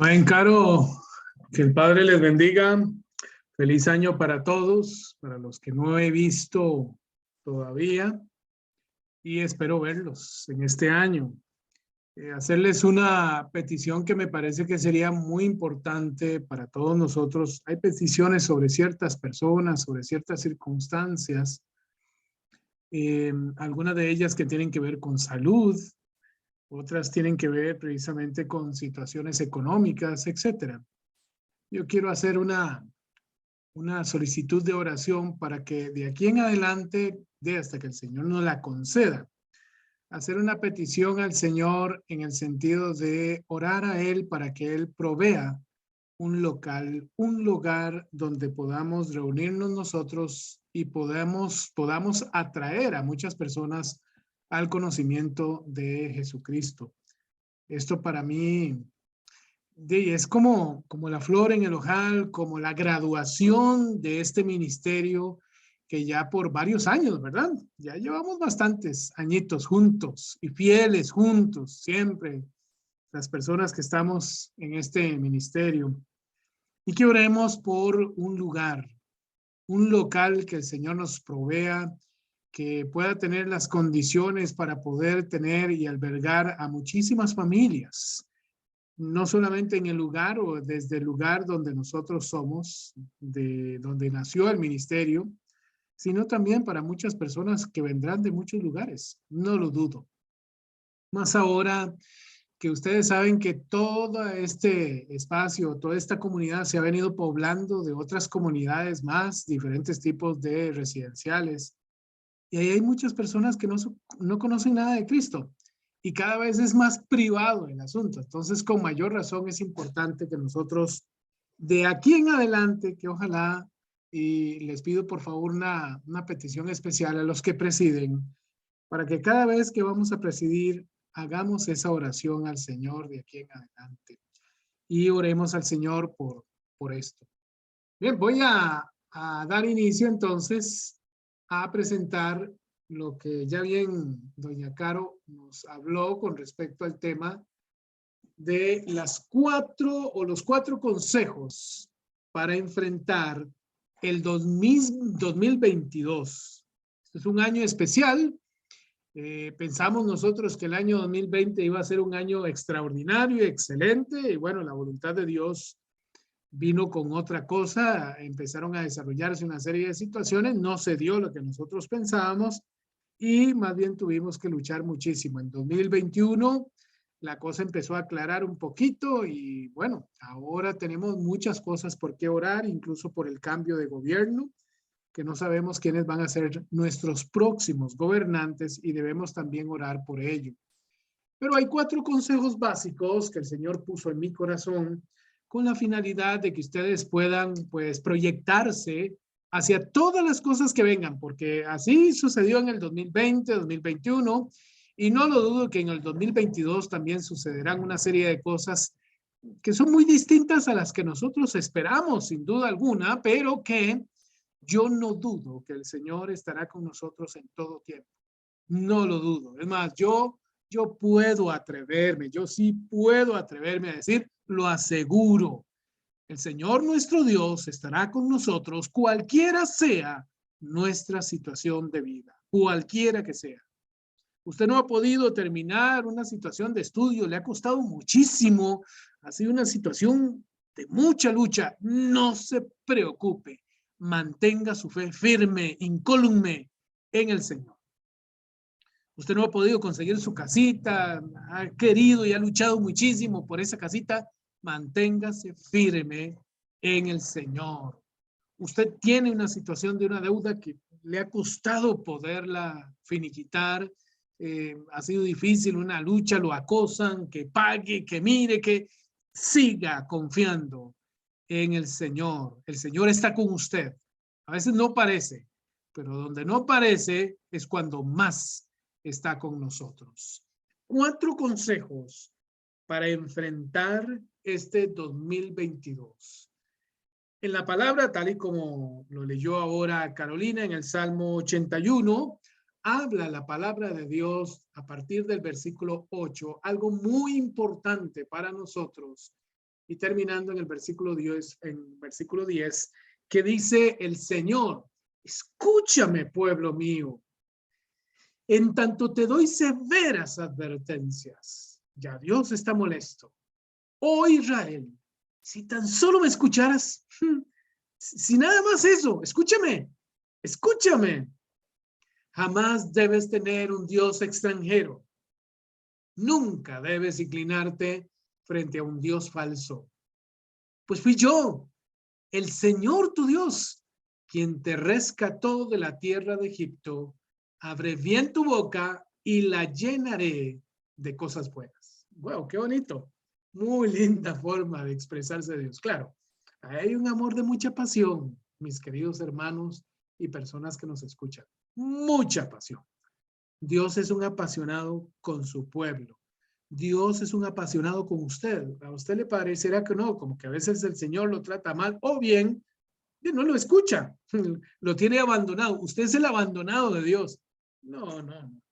Amén, Caro. Que el Padre les bendiga. Feliz año para todos, para los que no he visto todavía y espero verlos en este año. Hacerles una petición que me parece que sería muy importante para todos nosotros. Hay peticiones sobre ciertas personas, sobre ciertas circunstancias, algunas de ellas que tienen que ver con salud, otras tienen que ver precisamente con situaciones económicas, etcétera. Yo quiero hacer una solicitud de oración para que de aquí en adelante, hasta que el Señor nos la conceda, hacer una petición al Señor en el sentido de orar a Él para que Él provea un local, un lugar donde podamos reunirnos nosotros y podamos atraer a muchas personas al conocimiento de Jesucristo. Esto para mí es como la flor en el ojal, como la graduación de este ministerio que ya por varios años, ¿verdad? Ya llevamos bastantes añitos juntos y fieles juntos, siempre las personas que estamos en este ministerio. Y que oremos por un lugar, un local que el Señor nos provea, que pueda tener las condiciones para poder tener y albergar a muchísimas familias. No solamente en el lugar o desde el lugar donde nosotros somos, de donde nació el ministerio, sino también para muchas personas que vendrán de muchos lugares. No lo dudo. Más ahora que ustedes saben que todo este espacio, toda esta comunidad se ha venido poblando de otras comunidades más, diferentes tipos de residenciales. Y ahí hay muchas personas que no conocen nada de Cristo. Y cada vez es más privado el asunto. Entonces, con mayor razón es importante que nosotros, de aquí en adelante, que ojalá, y les pido por favor una petición especial a los que presiden, para que cada vez que vamos a presidir, hagamos esa oración al Señor de aquí en adelante. Y oremos al Señor por esto. Bien, voy a dar inicio entonces a presentar lo que ya bien doña Caro nos habló con respecto al tema de los cuatro consejos para enfrentar el 2022. Este es un año especial. Pensamos nosotros que el año 2020 iba a ser un año extraordinario y excelente. Y bueno, la voluntad de Dios vino con otra cosa, empezaron a desarrollarse una serie de situaciones, no se dio lo que nosotros pensábamos y más bien tuvimos que luchar muchísimo. En 2021 la cosa empezó a aclarar un poquito y bueno, ahora tenemos muchas cosas por qué orar, incluso por el cambio de gobierno, que no sabemos quiénes van a ser nuestros próximos gobernantes y debemos también orar por ello. Pero hay 4 consejos básicos que el Señor puso en mi corazón con la finalidad de que ustedes puedan, pues, proyectarse hacia todas las cosas que vengan, porque así sucedió en el 2020, 2021, y no lo dudo que en el 2022 también sucederán una serie de cosas que son muy distintas a las que nosotros esperamos, sin duda alguna, pero que yo no dudo que el Señor estará con nosotros en todo tiempo. No lo dudo. Es más, yo puedo atreverme, yo sí puedo atreverme a decir, lo aseguro, el Señor nuestro Dios estará con nosotros cualquiera sea nuestra situación de vida, cualquiera que sea. Usted no ha podido terminar una situación de estudio, le ha costado muchísimo, ha sido una situación de mucha lucha. No se preocupe, mantenga su fe firme, incólume en el Señor. Usted no ha podido conseguir su casita, ha querido y ha luchado muchísimo por esa casita, manténgase firme en el Señor. Usted tiene una situación de una deuda que le ha costado poderla finiquitar, ha sido difícil, una lucha, lo acosan, que pague, que mire, que siga confiando en el Señor. El Señor está con usted. A veces no parece, pero donde no parece es cuando más está con nosotros. 4 consejos para enfrentar este 2022. En la palabra, tal y como lo leyó ahora Carolina en el Salmo 81, habla la palabra de Dios a partir del versículo 8, algo muy importante para nosotros, y terminando en el versículo 10, que dice el Señor, escúchame, pueblo mío, en tanto te doy severas advertencias. Ya Dios está molesto. Oh Israel, si tan solo me escucharas, si nada más eso, escúchame, escúchame. Jamás debes tener un Dios extranjero. Nunca debes inclinarte frente a un Dios falso. Pues fui yo, el Señor tu Dios, quien te rescató de la tierra de Egipto. Abre bien tu boca y la llenaré de cosas buenas. Wow, qué bonito. Muy linda forma de expresarse de Dios. Claro, hay un amor de mucha pasión, mis queridos hermanos y personas que nos escuchan. Mucha pasión. Dios es un apasionado con su pueblo. Dios es un apasionado con usted. A usted le parecerá que no, como que a veces el Señor lo trata mal o bien no lo escucha, lo tiene abandonado. Usted es el abandonado de Dios. No, no, no.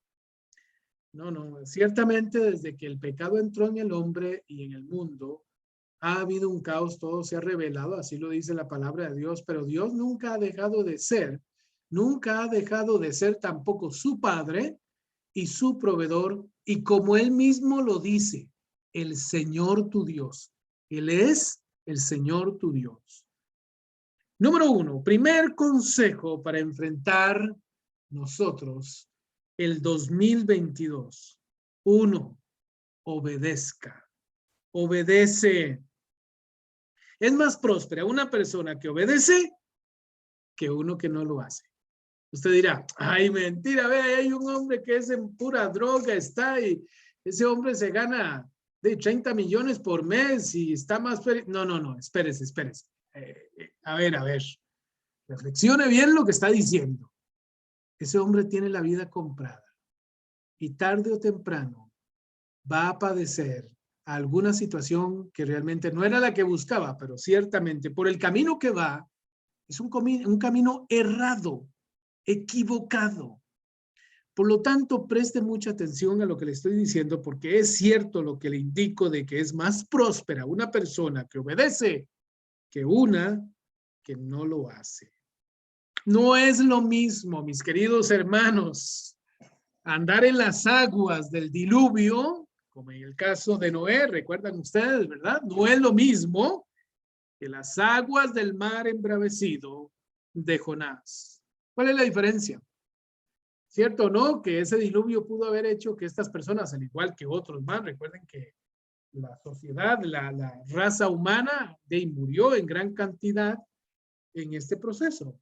No, no. Ciertamente desde que el pecado entró en el hombre y en el mundo, ha habido un caos, todo se ha revelado, así lo dice la palabra de Dios, pero Dios nunca ha dejado de ser, nunca ha dejado de ser tampoco su Padre y su proveedor, y como él mismo lo dice, el Señor tu Dios. Él es el Señor tu Dios. Número 1, primer consejo para enfrentar nosotros el 2022. 1, obedezca. Obedece. Es más próspera una persona que obedece que uno que no lo hace. Usted dirá, ay, mentira, ve, hay un hombre que es en pura droga, está y ese hombre se gana de 30 millones por mes y está más feliz. No, no, no, espérese, espérese. A ver, reflexione bien lo que está diciendo. Ese hombre tiene la vida comprada y tarde o temprano va a padecer alguna situación que realmente no era la que buscaba, pero ciertamente por el camino que va, es un camino errado, equivocado. Por lo tanto, preste mucha atención a lo que le estoy diciendo, porque es cierto lo que le indico de que es más próspera una persona que obedece que una que no lo hace. No es lo mismo, mis queridos hermanos, andar en las aguas del diluvio, como en el caso de Noé, recuerdan ustedes, ¿verdad? No es lo mismo que las aguas del mar embravecido de Jonás. ¿Cuál es la diferencia? ¿Cierto o no? Que ese diluvio pudo haber hecho que estas personas, al igual que otros más, recuerden que la sociedad, la raza humana, murió en gran cantidad en este proceso.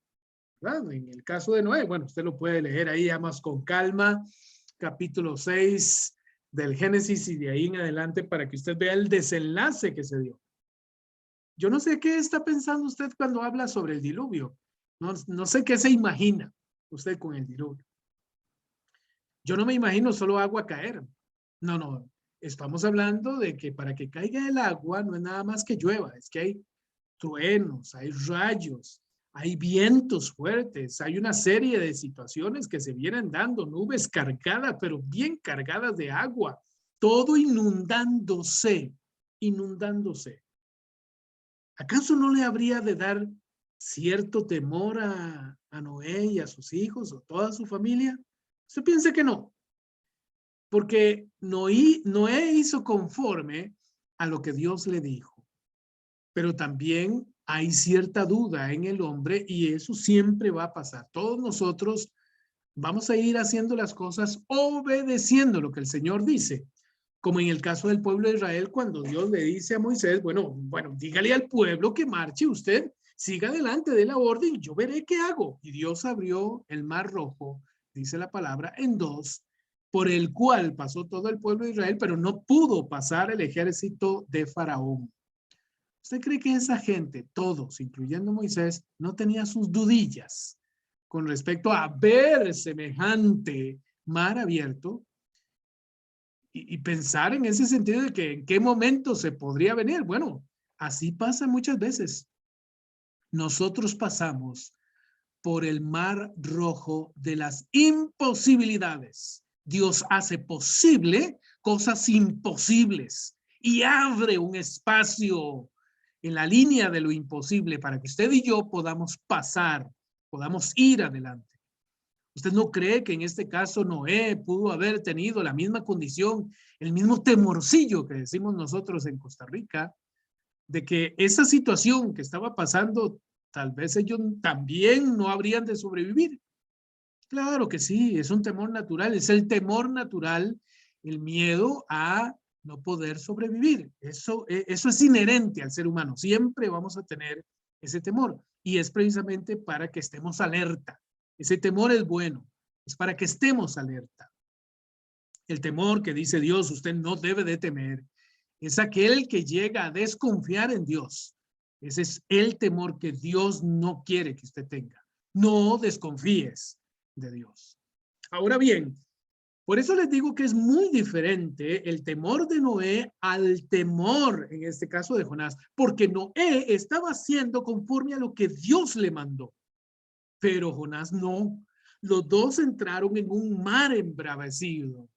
¿Verdad? En el caso de Noé, bueno, usted lo puede leer ahí ya más con calma, capítulo 6 del Génesis y de ahí en adelante para que usted vea el desenlace que se dio. Yo no sé qué está pensando usted cuando habla sobre el diluvio. No sé qué se imagina usted con el diluvio. Yo no me imagino solo agua caer. No, no. Estamos hablando de que para que caiga el agua no es nada más que llueva, es que hay truenos, hay rayos, hay vientos fuertes, hay una serie de situaciones que se vienen dando, nubes cargadas, pero bien cargadas de agua, todo inundándose, inundándose. ¿Acaso no le habría de dar cierto temor a Noé y a sus hijos o toda su familia? Usted piensa que no, porque Noé hizo conforme a lo que Dios le dijo, pero también hay cierta duda en el hombre y eso siempre va a pasar. Todos nosotros vamos a ir haciendo las cosas obedeciendo lo que el Señor dice, como en el caso del pueblo de Israel cuando Dios le dice a Moisés, bueno, dígale al pueblo que marche usted, siga adelante de la orden y yo veré qué hago. Y Dios abrió el mar rojo, dice la palabra, en dos, por el cual pasó todo el pueblo de Israel, pero no pudo pasar el ejército de Faraón. ¿Usted cree que esa gente, todos, incluyendo Moisés, no tenía sus dudillas con respecto a ver semejante mar abierto y pensar en ese sentido de que en qué momento se podría venir? Bueno, así pasa muchas veces. Nosotros pasamos por el mar rojo de las imposibilidades. Dios hace posible cosas imposibles y abre un espacio en la línea de lo imposible para que usted y yo podamos pasar, podamos ir adelante. ¿Usted no cree que en este caso Noé pudo haber tenido la misma condición, el mismo temorcillo que decimos nosotros en Costa Rica, de que esa situación que estaba pasando, tal vez ellos también no habrían de sobrevivir? Claro que sí, es un temor natural, es el temor natural, el miedo a no poder sobrevivir. Eso es inherente al ser humano, siempre vamos a tener ese temor y es precisamente para que estemos alerta. Ese temor es bueno, es para que estemos alerta. El temor que dice Dios, usted no debe de temer, es aquel que llega a desconfiar en Dios. Ese es el temor que Dios no quiere que usted tenga. No desconfíes de Dios. Ahora bien, por eso les digo que es muy diferente el temor de Noé al temor, en este caso, de Jonás, porque Noé estaba haciendo conforme a lo que Dios le mandó, pero Jonás no. Los dos entraron en un mar embravecido.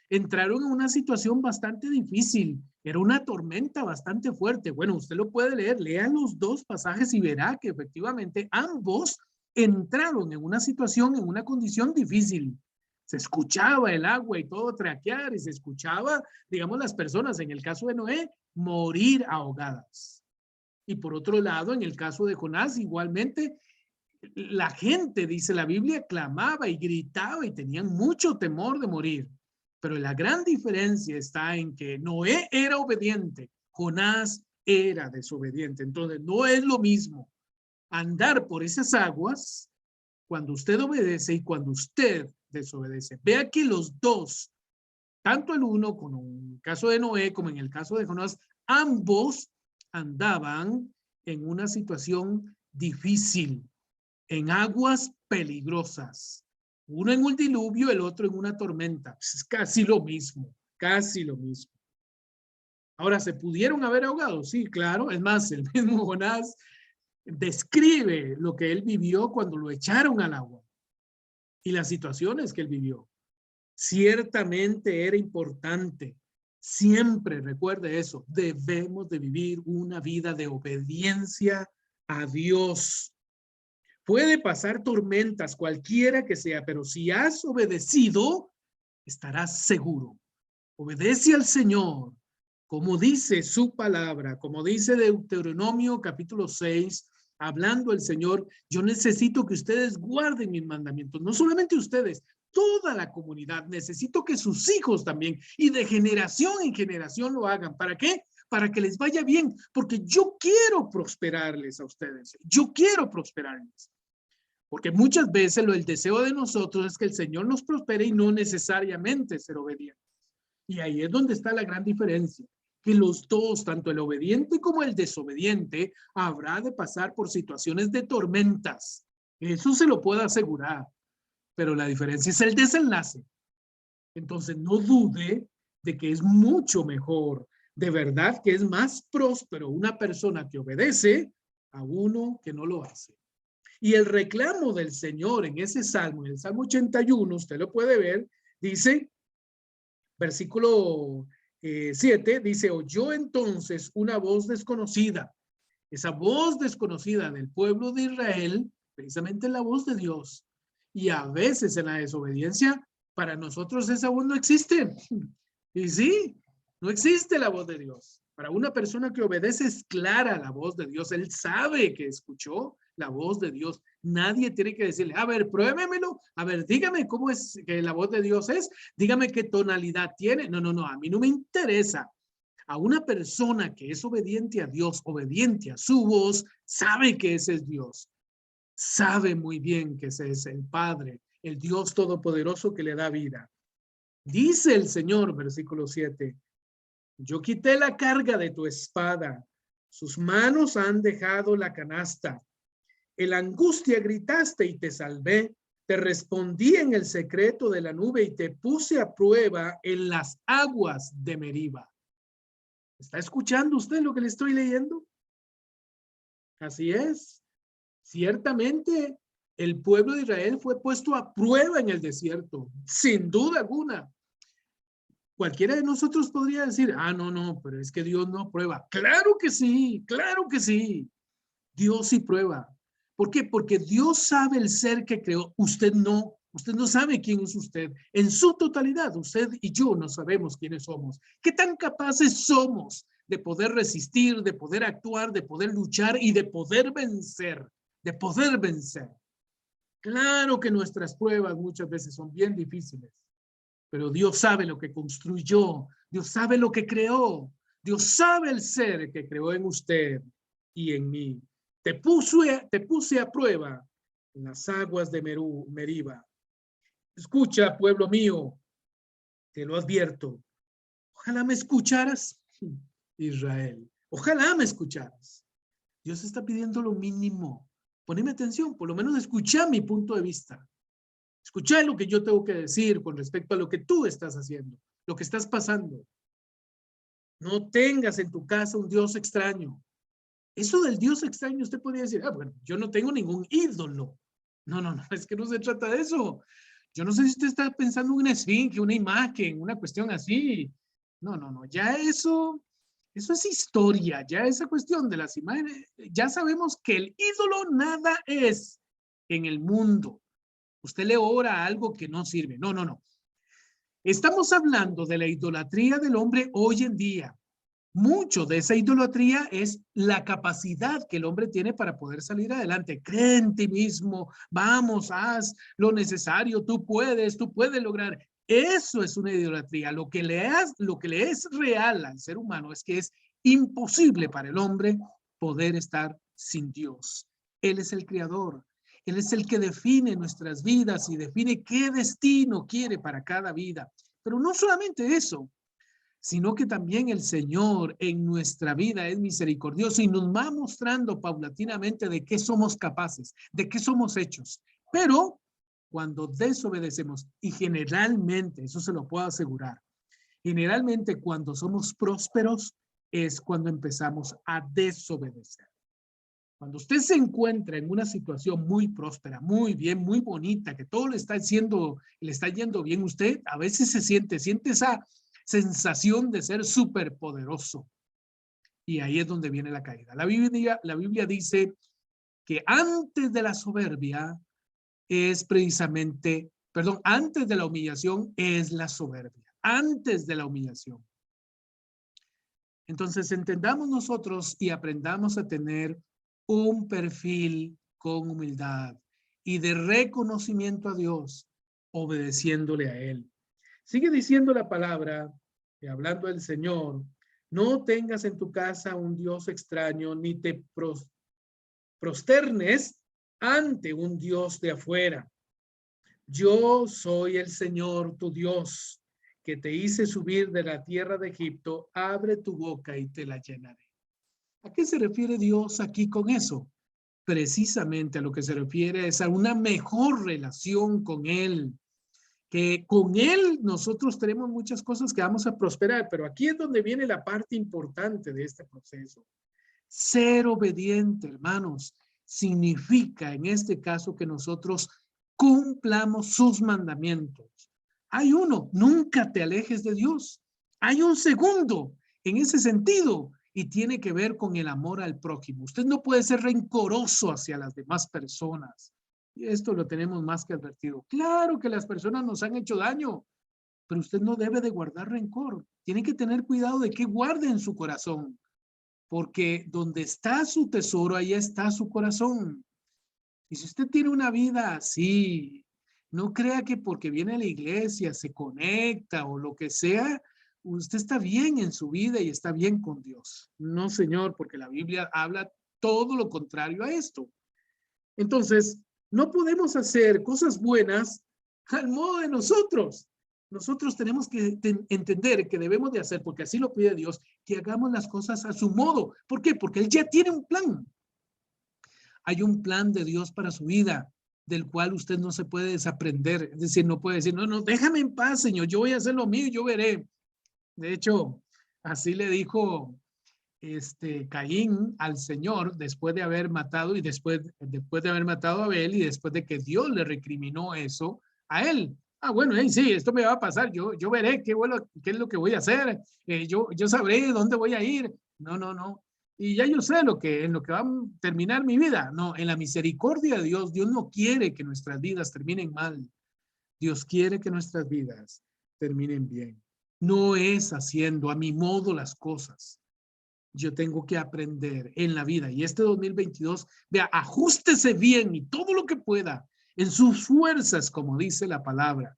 Entraron en una situación bastante difícil. Era una tormenta bastante fuerte. Bueno, usted lo puede leer. Lean los dos pasajes y verá que efectivamente ambos entraron en una situación, en una condición difícil. Se escuchaba el agua y todo traquear y se escuchaba, digamos, las personas, en el caso de Noé, morir ahogadas. Y por otro lado, en el caso de Jonás, igualmente, la gente, dice la Biblia, clamaba y gritaba y tenían mucho temor de morir. Pero la gran diferencia está en que Noé era obediente, Jonás era desobediente. Entonces, no es lo mismo andar por esas aguas cuando usted obedece y cuando usted desobedece. Vea que los dos, tanto el uno como en el caso de Noé como en el caso de Jonás, ambos andaban en una situación difícil, en aguas peligrosas. Uno en un diluvio, el otro en una tormenta. Es casi lo mismo, casi lo mismo. Ahora, ¿se pudieron haber ahogado? Sí, claro. Es más, el mismo Jonás describe lo que él vivió cuando lo echaron al agua y las situaciones que él vivió. Ciertamente era importante. Siempre recuerde eso. Debemos de vivir una vida de obediencia a Dios. Puede pasar tormentas, cualquiera que sea, pero si has obedecido, estarás seguro. Obedece al Señor, como dice su palabra, como dice Deuteronomio capítulo 6, hablando el Señor, yo necesito que ustedes guarden mis mandamientos, no solamente ustedes, toda la comunidad, necesito que sus hijos también y de generación en generación lo hagan. ¿Para qué? Para que les vaya bien, porque yo quiero prosperarles a ustedes, yo quiero prosperarles. Porque muchas veces el deseo de nosotros es que el Señor nos prospere y no necesariamente ser obedientes. Y ahí es donde está la gran diferencia, que los dos, tanto el obediente como el desobediente, habrá de pasar por situaciones de tormentas. Eso se lo puedo asegurar, pero la diferencia es el desenlace. Entonces no dude de que es mucho mejor, de verdad que es más próspero una persona que obedece a uno que no lo hace. Y el reclamo del Señor en ese salmo, en el Salmo 81, usted lo puede ver, dice, versículo 7, dice, oyó entonces una voz desconocida. Esa voz desconocida del pueblo de Israel, precisamente la voz de Dios. Y a veces en la desobediencia, para nosotros esa voz no existe. Y sí, no existe la voz de Dios. Para una persona que obedece es clara la voz de Dios. Él sabe que escuchó la voz de Dios. Nadie tiene que decirle, a ver, pruébemelo, a ver, dígame cómo es que la voz de Dios es, dígame qué tonalidad tiene. No, no, no, a mí no me interesa. A una persona que es obediente a Dios, obediente a su voz, sabe que ese es Dios. Sabe muy bien que ese es el Padre, el Dios todopoderoso que le da vida. Dice el Señor, versículo 7, yo quité la carga de tu espada, sus manos han dejado la canasta. En la angustia gritaste y te salvé. Te respondí en el secreto de la nube y te puse a prueba en las aguas de Meriba. ¿Está escuchando usted lo que le estoy leyendo? Así es. Ciertamente, el pueblo de Israel fue puesto a prueba en el desierto, sin duda alguna. Cualquiera de nosotros podría decir, ah, no, no, pero es que Dios no aprueba. Claro que sí, claro que sí. Dios sí prueba. ¿Por qué? Porque Dios sabe el ser que creó. Usted no. Usted no sabe quién es usted. En su totalidad, usted y yo no sabemos quiénes somos. ¿Qué tan capaces somos de poder resistir, de poder actuar, de poder luchar y de poder vencer? De poder vencer. Claro que nuestras pruebas muchas veces son bien difíciles, pero Dios sabe lo que construyó. Dios sabe lo que creó. Dios sabe el ser que creó en usted y en mí. Te puse a prueba en las aguas de Meriba. Escucha, pueblo mío, te lo advierto. Ojalá me escucharas, Israel. Ojalá me escucharas. Dios está pidiendo lo mínimo. Poneme atención, por lo menos escucha mi punto de vista. Escucha lo que yo tengo que decir con respecto a lo que tú estás haciendo, lo que estás pasando. No tengas en tu casa un Dios extraño. Eso del Dios extraño, usted podría decir, ah, bueno, yo no tengo ningún ídolo. No, no, no, es que no se trata de eso. Yo no sé si usted está pensando en una esfinge, una imagen, una cuestión así. No, no, no, ya eso es historia, ya esa cuestión de las imágenes, ya sabemos que el ídolo nada es en el mundo. Usted le ora a algo que no sirve. No, no, no. Estamos hablando de la idolatría del hombre hoy en día. Mucho de esa idolatría es la capacidad que el hombre tiene para poder salir adelante. Cree en ti mismo, vamos, haz lo necesario, tú puedes lograr. Eso es una idolatría. Lo que le es real al ser humano es que es imposible para el hombre poder estar sin Dios. Él es el creador. Él es el que define nuestras vidas y define qué destino quiere para cada vida. Pero no solamente eso, sino que también el Señor en nuestra vida es misericordioso y nos va mostrando paulatinamente de qué somos capaces, de qué somos hechos. Pero cuando desobedecemos, y generalmente, eso se lo puedo asegurar, generalmente cuando somos prósperos es cuando empezamos a desobedecer. Cuando usted se encuentra en una situación muy próspera, muy bien, muy bonita, que todo le está yendo bien, usted a veces siente esa sensación de ser súper poderoso. Y ahí es donde viene la caída. La Biblia dice que antes de la soberbia es precisamente, perdón, antes de la humillación es la soberbia. Antes de la humillación. Entonces entendamos nosotros y aprendamos a tener un perfil con humildad y de reconocimiento a Dios, obedeciéndole a Él. Sigue diciendo la palabra, hablando del Señor, no tengas en tu casa un Dios extraño, ni te prosternes ante un Dios de afuera. Yo soy el Señor, tu Dios, que te hice subir de la tierra de Egipto. Abre tu boca y te la llenaré. ¿A qué se refiere Dios aquí con eso? Precisamente a lo que se refiere es a una mejor relación con Él, que con Él nosotros tenemos muchas cosas que vamos a prosperar, pero aquí es donde viene la parte importante de este proceso. Ser obediente, hermanos, significa en este caso que nosotros cumplamos sus mandamientos. Hay uno, nunca te alejes de Dios. Hay un segundo en ese sentido y tiene que ver con el amor al prójimo. Usted no puede ser rencoroso hacia las demás personas. Y esto lo tenemos más que advertido. Claro que las personas nos han hecho daño, pero usted no debe de guardar rencor. Tiene que tener cuidado de qué guarde en su corazón, porque donde está su tesoro, ahí está su corazón. Y si usted tiene una vida así, no crea que porque viene a la iglesia, se conecta o lo que sea, usted está bien en su vida y está bien con Dios. No, Señor, porque la Biblia habla todo lo contrario a esto. Entonces, no podemos hacer cosas buenas al modo de nosotros. Nosotros tenemos que entender que debemos de hacer, porque así lo pide Dios, que hagamos las cosas a su modo. ¿Por qué? Porque Él ya tiene un plan. Hay un plan de Dios para su vida, del cual usted no se puede desaprender. Es decir, no puede decir, no, no, déjame en paz, Señor, yo voy a hacer lo mío y yo veré. De hecho, así le dijo Caín al Señor después de haber matado y después de haber matado a Abel y después de que Dios le recriminó eso a él. Bueno, sí, esto me va a pasar, yo veré qué es lo que voy a hacer, yo sabré dónde voy a ir. No, no, no. Y ya yo sé en lo que va a terminar mi vida. No, en la misericordia de Dios, Dios no quiere que nuestras vidas terminen mal. Dios quiere que nuestras vidas terminen bien. No es haciendo a mi modo las cosas. Yo tengo que aprender en la vida. Y este 2022, vea, ajústese bien y todo lo que pueda en sus fuerzas, como dice la palabra.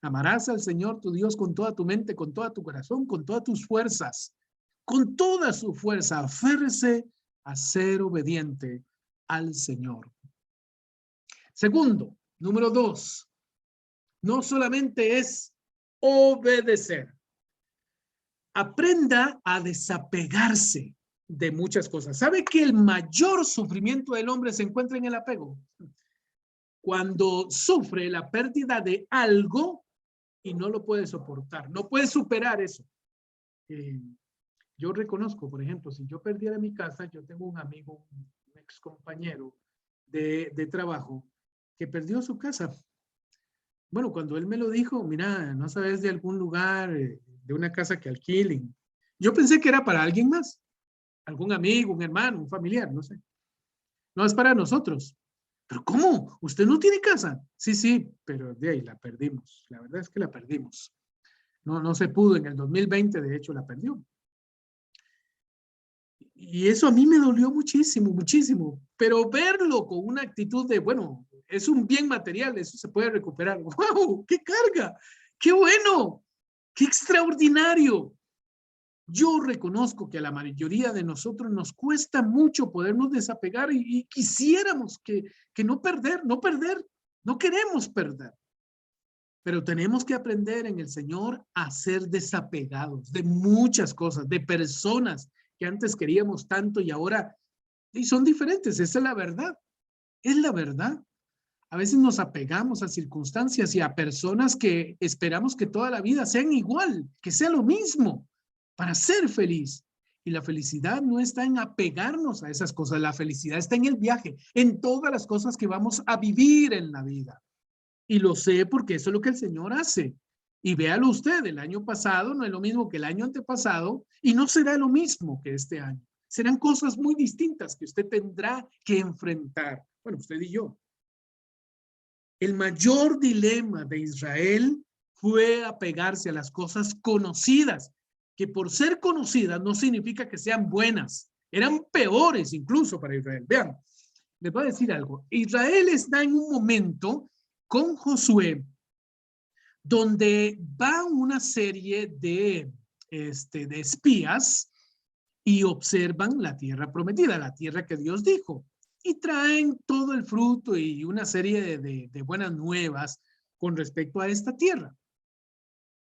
Amarás al Señor tu Dios con toda tu mente, con toda tu corazón, con todas tus fuerzas. Con toda su fuerza, aférrese a ser obediente al Señor. Segundo, número 2, no solamente es obedecer. Aprenda a desapegarse de muchas cosas. ¿Sabe que el mayor sufrimiento del hombre se encuentra en el apego? Cuando sufre la pérdida de algo y no lo puede soportar, no puede superar eso. Yo reconozco, por ejemplo, si yo perdiera mi casa, yo tengo un amigo, un ex compañero de trabajo que perdió su casa. Bueno, cuando él me lo dijo, mira, no sabes de algún lugar, de una casa que alquilen. Yo pensé que era para alguien más, algún amigo, un hermano, un familiar, no sé. No es para nosotros. ¿Pero cómo? ¿Usted no tiene casa? Sí, sí, pero de ahí la perdimos. La verdad es que la perdimos. No se pudo. En el 2020, de hecho, la perdió. Y eso a mí me dolió muchísimo, muchísimo. Pero verlo con una actitud de, bueno, es un bien material, eso se puede recuperar. ¡Wow! ¡Qué carga! ¡Qué bueno! ¡Qué extraordinario! Yo reconozco que a la mayoría de nosotros nos cuesta mucho podernos desapegar y quisiéramos que no perder, no queremos perder. Pero tenemos que aprender en el Señor a ser desapegados de muchas cosas, de personas que antes queríamos tanto y ahora y son diferentes. Esa es la verdad. Es la verdad. A veces nos apegamos a circunstancias y a personas que esperamos que toda la vida sean igual, que sea lo mismo para ser feliz. Y la felicidad no está en apegarnos a esas cosas. La felicidad está en el viaje, en todas las cosas que vamos a vivir en la vida. Y lo sé porque eso es lo que el Señor hace. Y véalo usted, el año pasado no es lo mismo que el año antepasado y no será lo mismo que este año. Serán cosas muy distintas que usted tendrá que enfrentar. Bueno, usted y yo. El mayor dilema de Israel fue apegarse a las cosas conocidas, que por ser conocidas no significa que sean buenas. Eran peores incluso para Israel. Vean, les voy a decir algo. Israel está en un momento con Josué donde va una serie de espías y observan la tierra prometida, la tierra que Dios dijo, y traen todo el fruto y una serie de buenas nuevas con respecto a esta tierra.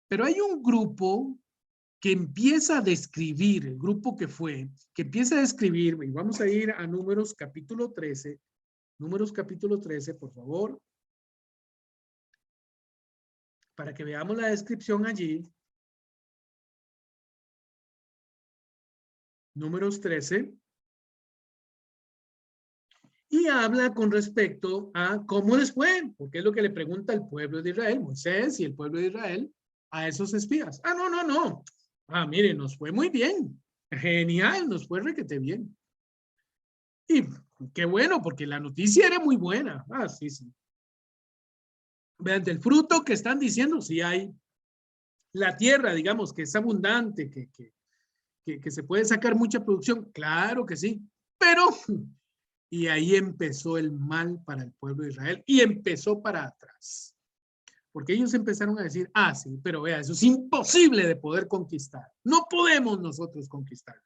Pero hay un grupo que empieza a describir, el grupo que empieza a describir, y vamos a ir a Números capítulo 13, por favor, para que veamos la descripción allí. Números 13. Y habla con respecto a cómo les fue, porque es lo que le pregunta el pueblo de Israel, Moisés y el pueblo de Israel, a esos espías. No. Mire, nos fue muy bien. Genial, nos fue requete bien. Y qué bueno, porque la noticia era muy buena. Sí. Vean, del fruto que están diciendo, sí hay. La tierra, digamos, que es abundante, que se puede sacar mucha producción, claro que sí. Pero y ahí empezó el mal para el pueblo de Israel y empezó para atrás. Porque ellos empezaron a decir, sí, pero vea, eso es imposible de poder conquistar. No podemos nosotros conquistar.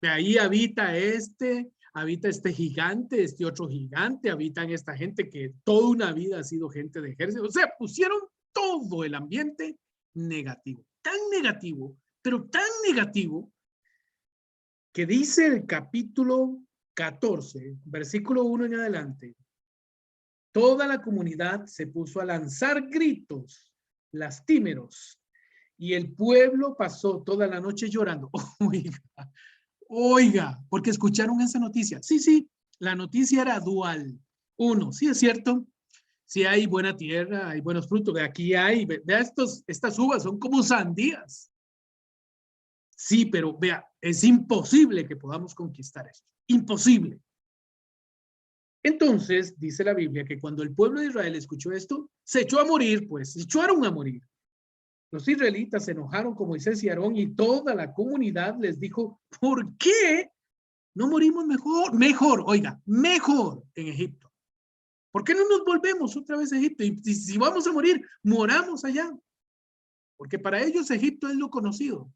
De ahí habita este gigante, este otro gigante, habitan esta gente que toda una vida ha sido gente de ejército. O sea, pusieron todo el ambiente negativo. Tan negativo, pero tan negativo, que dice el capítulo 14, versículo 1 en adelante, toda la comunidad se puso a lanzar gritos lastimeros y el pueblo pasó toda la noche llorando. Oiga, porque escucharon esa noticia. Sí, la noticia era dual. Uno, sí es cierto, Sí hay buena tierra, hay buenos frutos. Aquí hay, vea estas uvas son como sandías. Sí, pero vea, es imposible que podamos conquistar esto. Imposible. Entonces, dice la Biblia que cuando el pueblo de Israel escuchó esto, se echó a morir, pues, se echaron a morir. Los israelitas se enojaron con Moisés y Aarón y toda la comunidad les dijo, ¿por qué no morimos mejor? Mejor, oiga, mejor en Egipto. ¿Por qué no nos volvemos otra vez a Egipto? Y si vamos a morir, moramos allá. Porque para ellos Egipto es lo conocido.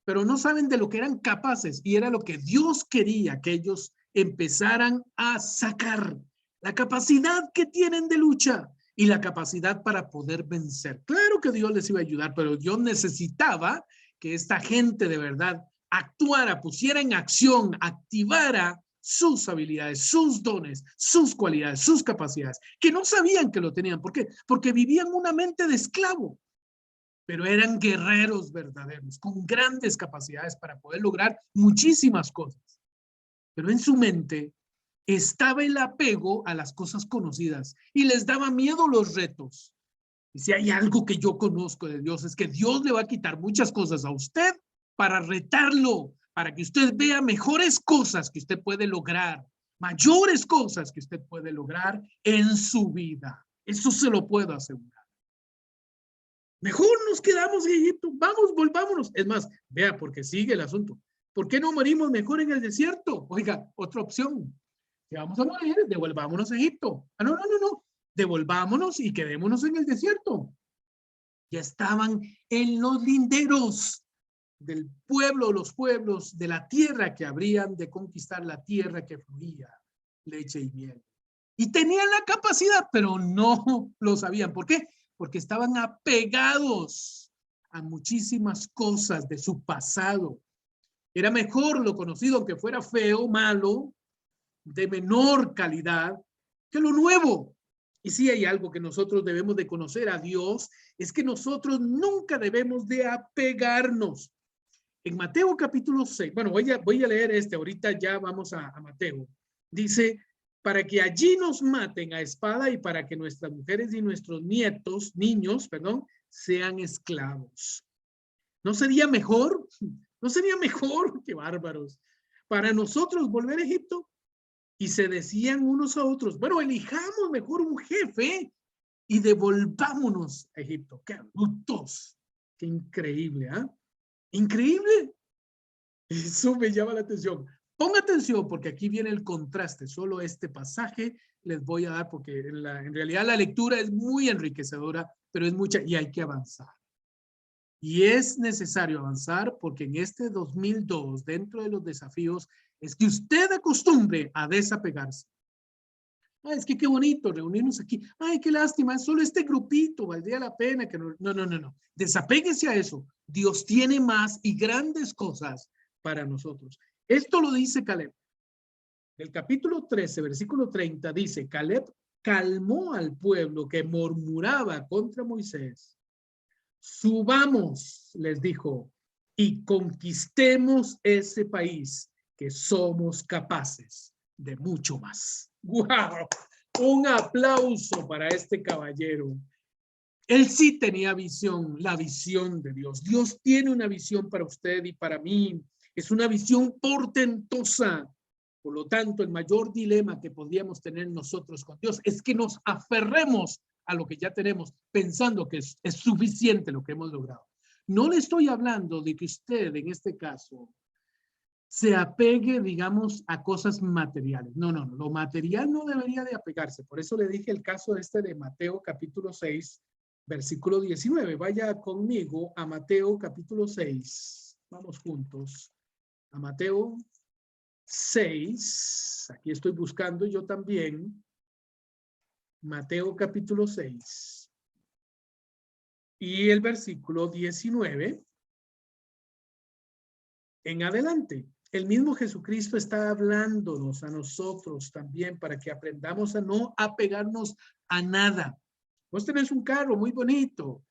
Pero no saben de lo que eran capaces y era lo que Dios quería que ellos empezaran a sacar. La capacidad que tienen de lucha y la capacidad para poder vencer. Claro que Dios les iba a ayudar, pero Dios necesitaba que esta gente de verdad actuara, pusiera en acción, activara sus habilidades, sus dones, sus cualidades, sus capacidades, que no sabían que lo tenían. ¿Por qué? Porque vivían una mente de esclavo, pero eran guerreros verdaderos, con grandes capacidades para poder lograr muchísimas cosas. Pero en su mente estaba el apego a las cosas conocidas y les daba miedo los retos. Y si hay algo que yo conozco de Dios, es que Dios le va a quitar muchas cosas a usted para retarlo, para que usted vea mejores cosas que usted puede lograr, mayores cosas que usted puede lograr en su vida. Eso se lo puedo asegurar. Mejor nos quedamos en Egipto, vamos, volvámonos. Es más, vea, porque sigue el asunto. ¿Por qué no morimos mejor en el desierto? Oiga, otra opción. Si vamos a morir, devolvámonos a Egipto. Ah, no. Devolvámonos y quedémonos en el desierto. Ya estaban en los linderos del pueblo, los pueblos de la tierra que habrían de conquistar, la tierra que fluía leche y miel. Y tenían la capacidad, pero no lo sabían. ¿Por qué? Porque estaban apegados a muchísimas cosas de su pasado. Era mejor lo conocido, aunque fuera feo, malo, de menor calidad, que lo nuevo. Y si hay algo que nosotros debemos de conocer a Dios, es que nosotros nunca debemos de apegarnos. En Mateo capítulo 6, bueno, voy a leer ahorita ya vamos a Mateo. Dice, para que allí nos maten a espada y para que nuestras mujeres y nuestros niños, sean esclavos. ¿No sería mejor? ¿No sería mejor? ¡Qué bárbaros! Para nosotros volver a Egipto. Y se decían unos a otros, bueno, elijamos mejor un jefe y devolvámonos a Egipto. ¡Qué brutos! ¡Qué increíble! ¿Ah? Increíble. Eso me llama la atención. Ponga atención porque aquí viene el contraste. Solo este pasaje les voy a dar porque en realidad la lectura es muy enriquecedora, pero es mucha y hay que avanzar. Y es necesario avanzar porque en este 2002, dentro de los desafíos, es que usted acostumbre a desapegarse. Ah, es que qué bonito reunirnos aquí. Ay, qué lástima, es solo este grupito, valdría la pena que no. Desapéguese a eso. Dios tiene más y grandes cosas para nosotros. Esto lo dice Caleb. El capítulo 13, versículo 30 dice, Caleb calmó al pueblo que murmuraba contra Moisés. Subamos, les dijo, y conquistemos ese país que somos capaces de mucho más. ¡Wow! Un aplauso para este caballero. Él sí tenía visión, la visión de Dios. Dios tiene una visión para usted y para mí. Es una visión portentosa. Por lo tanto, el mayor dilema que podríamos tener nosotros con Dios es que nos aferremos a lo que ya tenemos, pensando que es suficiente lo que hemos logrado. No le estoy hablando de que usted, en este caso, se apegue, digamos, a cosas materiales. No. Lo material no debería de apegarse. Por eso le dije el caso de Mateo capítulo 6, versículo 19. Vaya conmigo a Mateo capítulo 6. Vamos juntos a Mateo 6. Aquí estoy buscando yo también. Mateo capítulo 6. Y el versículo 19 en adelante. El mismo Jesucristo está hablándonos a nosotros también para que aprendamos a no apegarnos a nada. Vos tenés un carro muy bonito,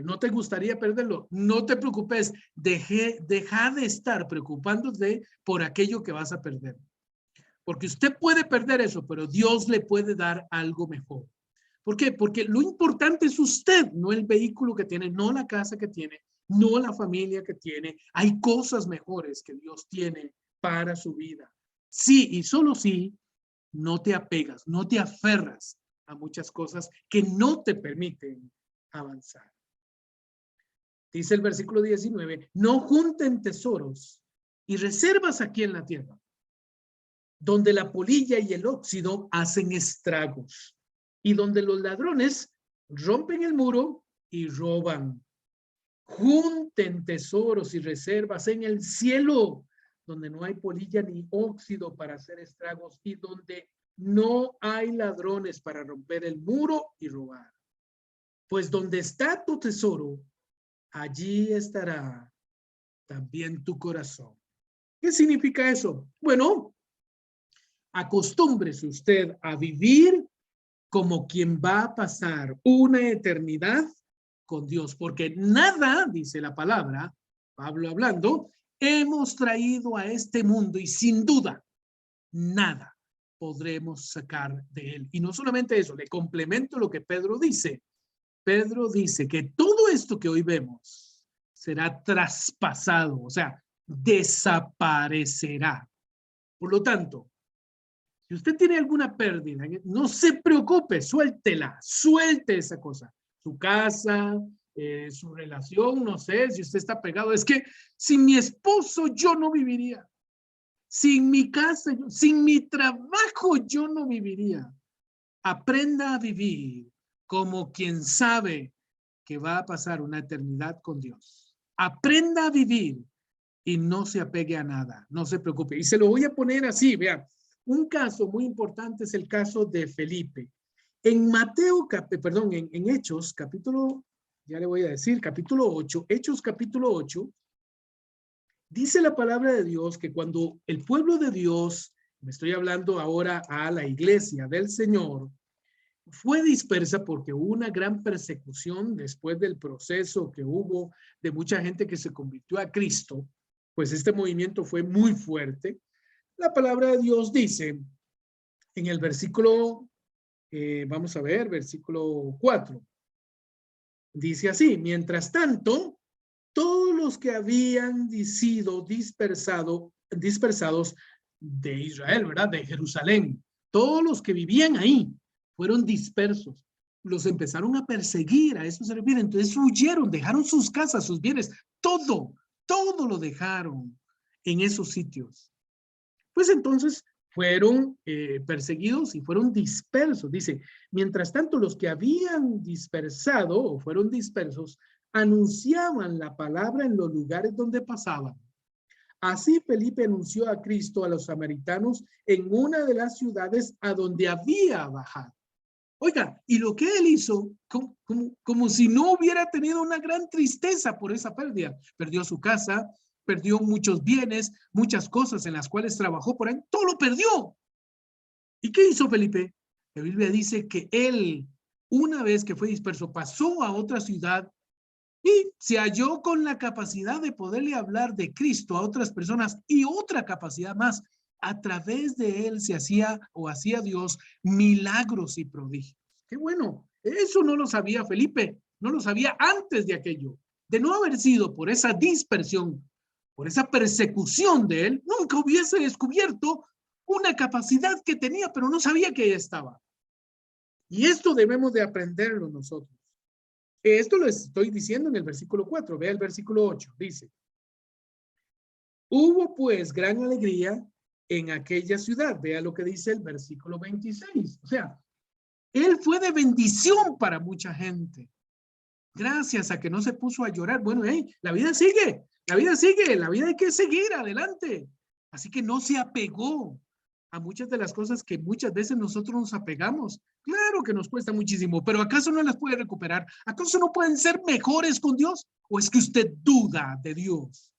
no te gustaría perderlo. No te preocupes, deja de estar preocupándote por aquello que vas a perder. Porque usted puede perder eso, pero Dios le puede dar algo mejor. ¿Por qué? Porque lo importante es usted, no el vehículo que tiene, no la casa que tiene, no la familia que tiene. Hay cosas mejores que Dios tiene para su vida. Sí, y solo sí, no te apegas, no te aferras a muchas cosas que no te permiten avanzar. Dice el versículo 19, no junten tesoros y reservas aquí en la tierra, donde la polilla y el óxido hacen estragos y donde los ladrones rompen el muro y roban. Junten tesoros y reservas en el cielo, donde no hay polilla ni óxido para hacer estragos y donde no hay ladrones para romper el muro y robar. Pues donde está tu tesoro, allí estará también tu corazón. ¿Qué significa eso? Bueno, acostúmbrese usted a vivir como quien va a pasar una eternidad con Dios, porque nada, dice la palabra, Pablo hablando, hemos traído a este mundo y sin duda, nada podremos sacar de él. Y no solamente eso, le complemento lo que Pedro dice. Pedro dice que todo esto que hoy vemos será traspasado, o sea, desaparecerá. Por lo tanto, si usted tiene alguna pérdida, no se preocupe, suéltela, suelte esa cosa. Su casa, su relación, no sé, si usted está pegado. Es que sin mi esposo yo no viviría. Sin mi casa, sin mi trabajo yo no viviría. Aprenda a vivir como quien sabe que va a pasar una eternidad con Dios. Aprenda a vivir y no se apegue a nada, no se preocupe. Y se lo voy a poner así, vean. Un caso muy importante es el caso de Felipe. En Mateo, perdón, en Hechos, capítulo, ya le voy a decir, capítulo 8, Hechos capítulo 8, dice la palabra de Dios que cuando el pueblo de Dios, me estoy hablando ahora a la iglesia del Señor, fue dispersa porque hubo una gran persecución después del proceso que hubo de mucha gente que se convirtió a Cristo, pues este movimiento fue muy fuerte. La palabra de Dios dice en el versículo, vamos a ver, versículo 4, dice así, mientras tanto, todos los que habían sido dispersados de Israel, ¿verdad? De Jerusalén, todos los que vivían ahí fueron dispersos. Los empezaron a perseguir, a eso se refiere. Entonces huyeron, dejaron sus casas, sus bienes, todo lo dejaron en esos sitios. Pues entonces fueron perseguidos y fueron dispersos. Dice, mientras tanto los que habían dispersado o fueron dispersos, anunciaban la palabra en los lugares donde pasaban. Así Felipe anunció a Cristo a los samaritanos en una de las ciudades a donde había bajado. Oiga, y lo que él hizo, como si no hubiera tenido una gran tristeza por esa pérdida. Perdió su casa, perdió muchos bienes, muchas cosas en las cuales trabajó por ahí, todo lo perdió. ¿Y qué hizo Felipe? La Biblia dice que él, una vez que fue disperso, pasó a otra ciudad y se halló con la capacidad de poderle hablar de Cristo a otras personas y otra capacidad más. A través de él se hacía Dios milagros y prodigios. Qué bueno. Eso no lo sabía Felipe, no lo sabía antes de aquello. De no haber sido por esa dispersión, por esa persecución de él, nunca hubiese descubierto una capacidad que tenía, pero no sabía que ella estaba. Y esto debemos de aprenderlo nosotros. Esto lo estoy diciendo en el versículo 4. Vea el versículo 8. Dice, hubo pues gran alegría en aquella ciudad. Vea lo que dice el versículo 26. O sea, él fue de bendición para mucha gente. Gracias a que no se puso a llorar. Bueno, la vida sigue, la vida sigue, la vida hay que seguir adelante. Así que no se apegó a muchas de las cosas que muchas veces nosotros nos apegamos. Claro que nos cuesta muchísimo, pero ¿acaso no las puede recuperar? ¿Acaso no pueden ser mejores con Dios? ¿O es que usted duda de Dios?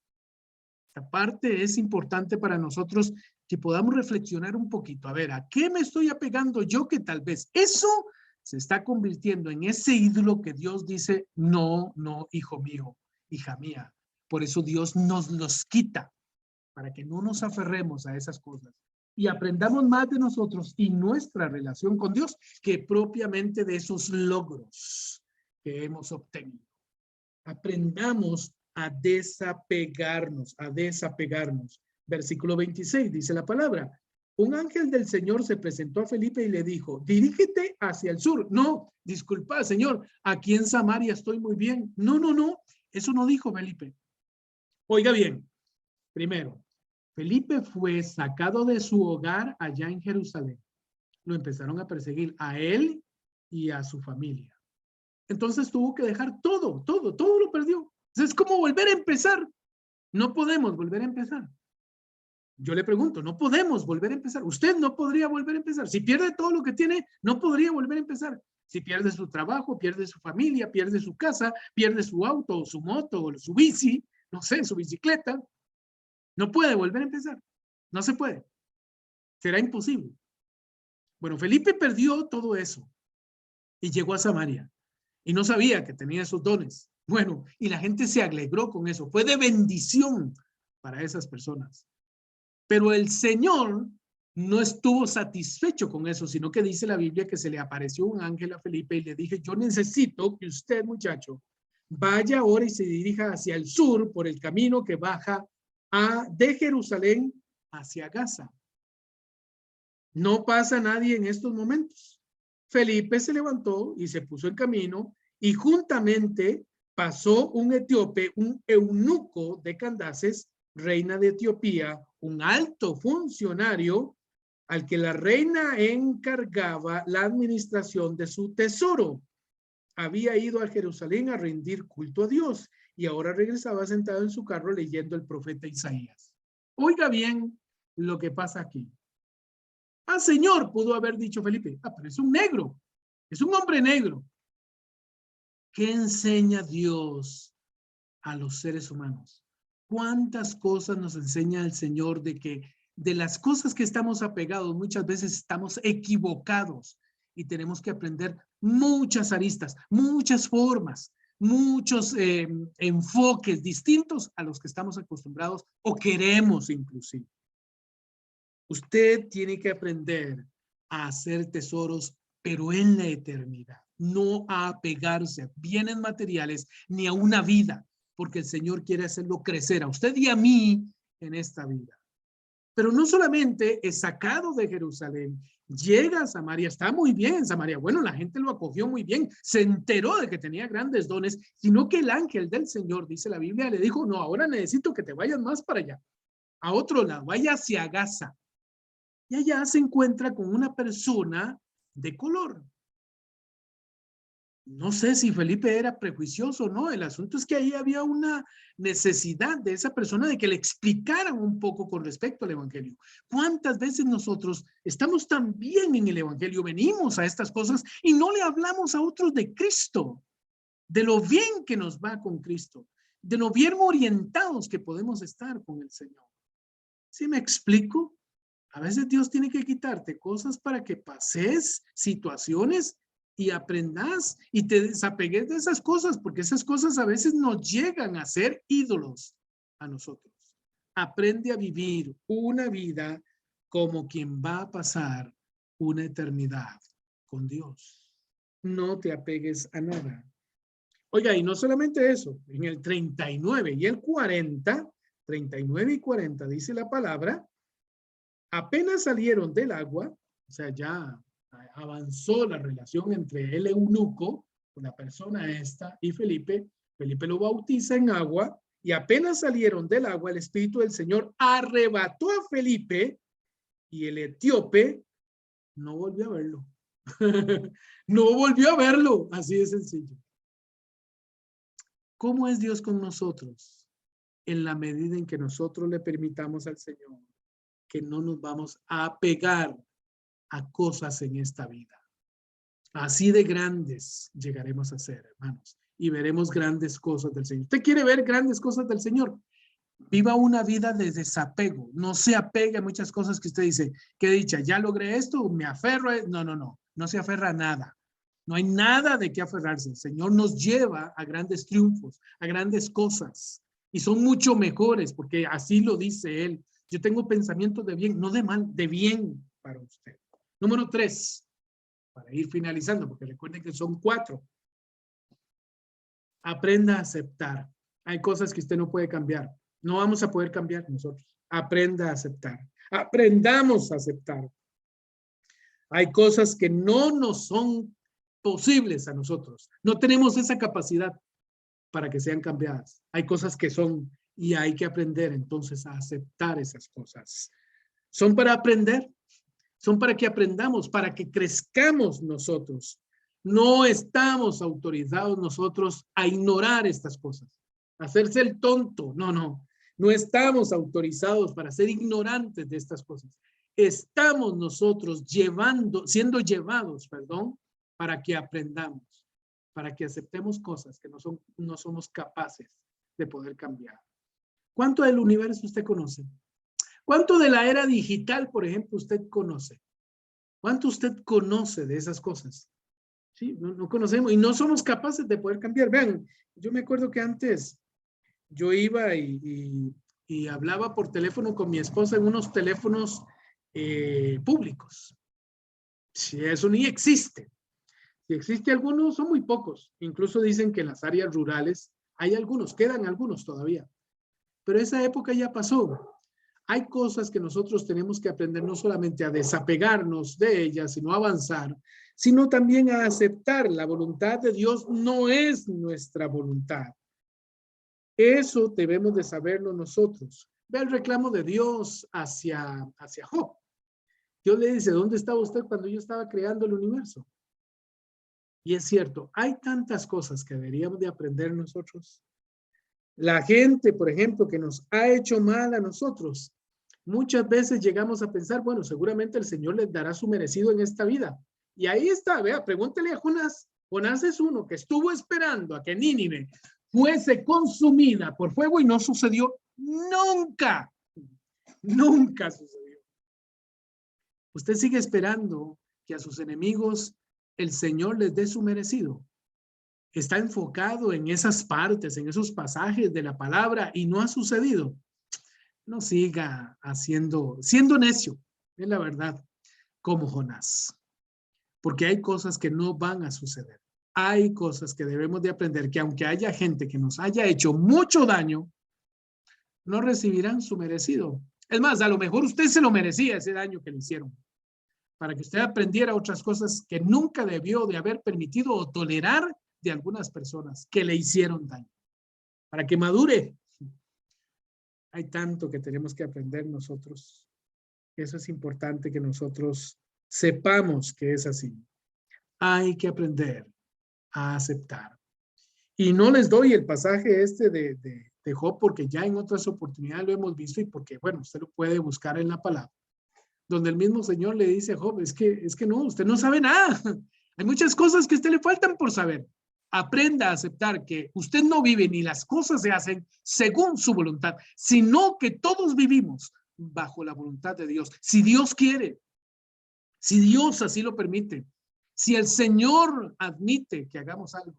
Esta parte es importante para nosotros que podamos reflexionar un poquito. A ver, ¿a qué me estoy apegando yo que tal vez eso se está convirtiendo en ese ídolo que Dios dice, no, no, hijo mío, hija mía? Por eso Dios nos los quita, para que no nos aferremos a esas cosas. y aprendamos más de nosotros y nuestra relación con Dios que propiamente de esos logros que hemos obtenido. Aprendamos a desapegarnos, a desapegarnos. Versículo 26 dice la palabra: un ángel del Señor se presentó a Felipe y le dijo, dirígete hacia el sur. No, disculpa, Señor, aquí en Samaria estoy muy bien. No, no, no, eso no dijo Felipe. Oiga bien, primero, Felipe fue sacado de su hogar allá en Jerusalén. Lo empezaron a perseguir a él y a su familia. Entonces tuvo que dejar todo lo perdió. Entonces es como volver a empezar. No podemos volver a empezar. Yo le pregunto, no podemos volver a empezar. Usted no podría volver a empezar. Si pierde todo lo que tiene, no podría volver a empezar. Si pierde su trabajo, pierde su familia, pierde su casa, pierde su auto, o su moto, o su bici, no sé, su bicicleta, no puede volver a empezar. No se puede. Será imposible. Bueno, Felipe perdió todo eso y llegó a Samaria y no sabía que tenía esos dones. Bueno, y la gente se alegró con eso. Fue de bendición para esas personas. Pero el Señor no estuvo satisfecho con eso, sino que dice la Biblia que se le apareció un ángel a Felipe y le dije, yo necesito que usted, muchacho, vaya ahora y se dirija hacia el sur por el camino que baja de Jerusalén hacia Gaza. No pasa nadie en estos momentos. Felipe se levantó y se puso en camino y juntamente pasó un etíope, un eunuco de Candaces, reina de Etiopía, un alto funcionario al que la reina encargaba la administración de su tesoro. Había ido a Jerusalén a rendir culto a Dios y ahora regresaba sentado en su carro leyendo el profeta Isaías. Oiga bien lo que pasa aquí. Ah, Señor, pudo haber dicho Felipe. Ah, pero es un negro, es un hombre negro. ¿Qué enseña Dios a los seres humanos? ¿Cuántas cosas nos enseña el Señor de que de las cosas que estamos apegados muchas veces estamos equivocados y tenemos que aprender muchas aristas, muchas formas, muchos enfoques distintos a los que estamos acostumbrados o queremos inclusive? Usted tiene que aprender a hacer tesoros, pero en la eternidad, no a apegarse a bienes materiales ni a una vida, porque el Señor quiere hacerlo crecer a usted y a mí en esta vida. Pero no solamente es sacado de Jerusalén, llega a Samaria, está muy bien en Samaria. Bueno, la gente lo acogió muy bien, se enteró de que tenía grandes dones, sino que el ángel del Señor, dice la Biblia, le dijo, no, ahora necesito que te vayas más para allá, a otro lado, vaya hacia Gaza. Y allá se encuentra con una persona de color. No sé si Felipe era prejuicioso o no. El asunto es que ahí había una necesidad de esa persona de que le explicaran un poco con respecto al evangelio. ¿Cuántas veces nosotros estamos tan bien en el evangelio, venimos a estas cosas y no le hablamos a otros de Cristo, de lo bien que nos va con Cristo, de lo bien orientados que podemos estar con el Señor? ¿Sí me explico? A veces Dios tiene que quitarte cosas para que pases situaciones y aprendas y te desapegues de esas cosas, porque esas cosas a veces nos llegan a ser ídolos a nosotros. Aprende a vivir una vida como quien va a pasar una eternidad con Dios. No te apegues a nada. Oiga, y no solamente eso, en el 39 y el 40, 39 y 40 dice la palabra, apenas salieron del agua, o sea, ya avanzó la relación entre el eunuco, la persona esta, y Felipe. Felipe lo bautiza en agua y apenas salieron del agua, el Espíritu del Señor arrebató a Felipe y el etíope no volvió a verlo. No volvió a verlo, así de sencillo. ¿Cómo es Dios con nosotros? En la medida en que nosotros le permitamos al Señor que no nos vamos a apegar a cosas en esta vida. Así de grandes llegaremos a ser, hermanos, y veremos grandes cosas del Señor. ¿Usted quiere ver grandes cosas del Señor? Viva una vida de desapego. No se apegue a muchas cosas que usted dice, qué dicha, ya logré esto, me aferro a... No, no, no, no se aferra a nada. No hay nada de qué aferrarse. El Señor nos lleva a grandes triunfos, a grandes cosas, y son mucho mejores, porque así lo dice Él. Yo tengo pensamientos de bien, no de mal, de bien para usted. Número 3, para ir finalizando, porque recuerden que son 4. Aprenda a aceptar. Hay cosas que usted no puede cambiar. No vamos a poder cambiar nosotros. Aprenda a aceptar. Aprendamos a aceptar. Hay cosas que no nos son posibles a nosotros. No tenemos esa capacidad para que sean cambiadas. Hay cosas que son y hay que aprender entonces a aceptar esas cosas. Son para aprender. Son para que aprendamos, para que crezcamos nosotros. No estamos autorizados nosotros a ignorar estas cosas, a hacerse el tonto. No, no. No estamos autorizados para ser ignorantes de estas cosas. Estamos nosotros siendo llevados, para que aprendamos, para que aceptemos cosas que no somos capaces de poder cambiar. ¿Cuánto del universo usted conoce? ¿Cuánto de la era digital, por ejemplo, usted conoce? ¿Cuánto usted conoce de esas cosas? Sí, no conocemos y no somos capaces de poder cambiar. Vean, yo me acuerdo que antes yo iba y hablaba por teléfono con mi esposa en unos teléfonos públicos. Si eso ni existe. Si existe algunos, son muy pocos. Incluso dicen que en las áreas rurales hay algunos, quedan algunos todavía. Pero esa época ya pasó. Hay cosas que nosotros tenemos que aprender no solamente a desapegarnos de ellas, sino a avanzar, sino también a aceptar. La voluntad de Dios no es nuestra voluntad. Eso debemos de saberlo nosotros. Ve el reclamo de Dios hacia Job. Dios le dice, ¿dónde estaba usted cuando yo estaba creando el universo? Y es cierto, hay tantas cosas que deberíamos de aprender nosotros. La gente, por ejemplo, que nos ha hecho mal a nosotros, muchas veces llegamos a pensar, bueno, seguramente el Señor les dará su merecido en esta vida. Y ahí está, vea, pregúntele a Jonás. Jonás es uno que estuvo esperando a que Nínive fuese consumida por fuego y no sucedió nunca. Nunca sucedió. Usted sigue esperando que a sus enemigos el Señor les dé su merecido. Está enfocado en esas partes, en esos pasajes de la palabra y no ha sucedido. No siga siendo necio, es la verdad, como Jonás. Porque hay cosas que no van a suceder. Hay cosas que debemos de aprender que aunque haya gente que nos haya hecho mucho daño, no recibirán su merecido. Es más, a lo mejor usted se lo merecía ese daño que le hicieron. Para que usted aprendiera otras cosas que nunca debió de haber permitido o tolerar de algunas personas que le hicieron daño. Para que madure. Hay tanto que tenemos que aprender nosotros. Eso es importante que nosotros sepamos que es así. Hay que aprender a aceptar. Y no les doy el pasaje de Job porque ya en otras oportunidades lo hemos visto y porque, bueno, usted lo puede buscar en la palabra. Donde el mismo Señor le dice a Job, es que no, usted no sabe nada. Hay muchas cosas que a usted le faltan por saber. Aprenda a aceptar que usted no vive ni las cosas se hacen según su voluntad, sino que todos vivimos bajo la voluntad de Dios. Si Dios quiere, si Dios así lo permite, si el Señor admite que hagamos algo.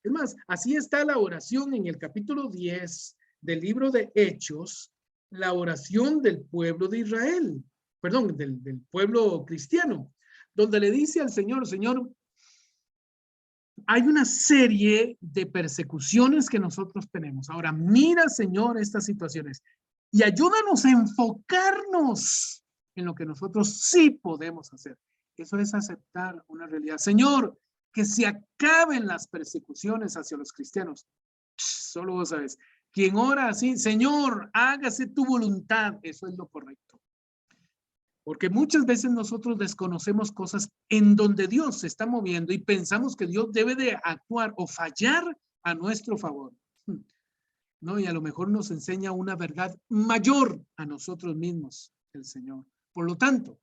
Es más, así está la oración en el capítulo 10 del libro de Hechos, la oración del pueblo de Israel, perdón, del pueblo cristiano, donde le dice al Señor, Señor, hay una serie de persecuciones que nosotros tenemos. Ahora, mira, Señor, estas situaciones y ayúdanos a enfocarnos en lo que nosotros sí podemos hacer. Eso es aceptar una realidad. Señor, que se acaben las persecuciones hacia los cristianos. Solo vos sabes. Quien ora así, Señor, hágase tu voluntad. Eso es lo correcto. Porque muchas veces nosotros desconocemos cosas en donde Dios se está moviendo y pensamos que Dios debe de actuar o fallar a nuestro favor. No, y a lo mejor nos enseña una verdad mayor a nosotros mismos, el Señor. Por lo tanto,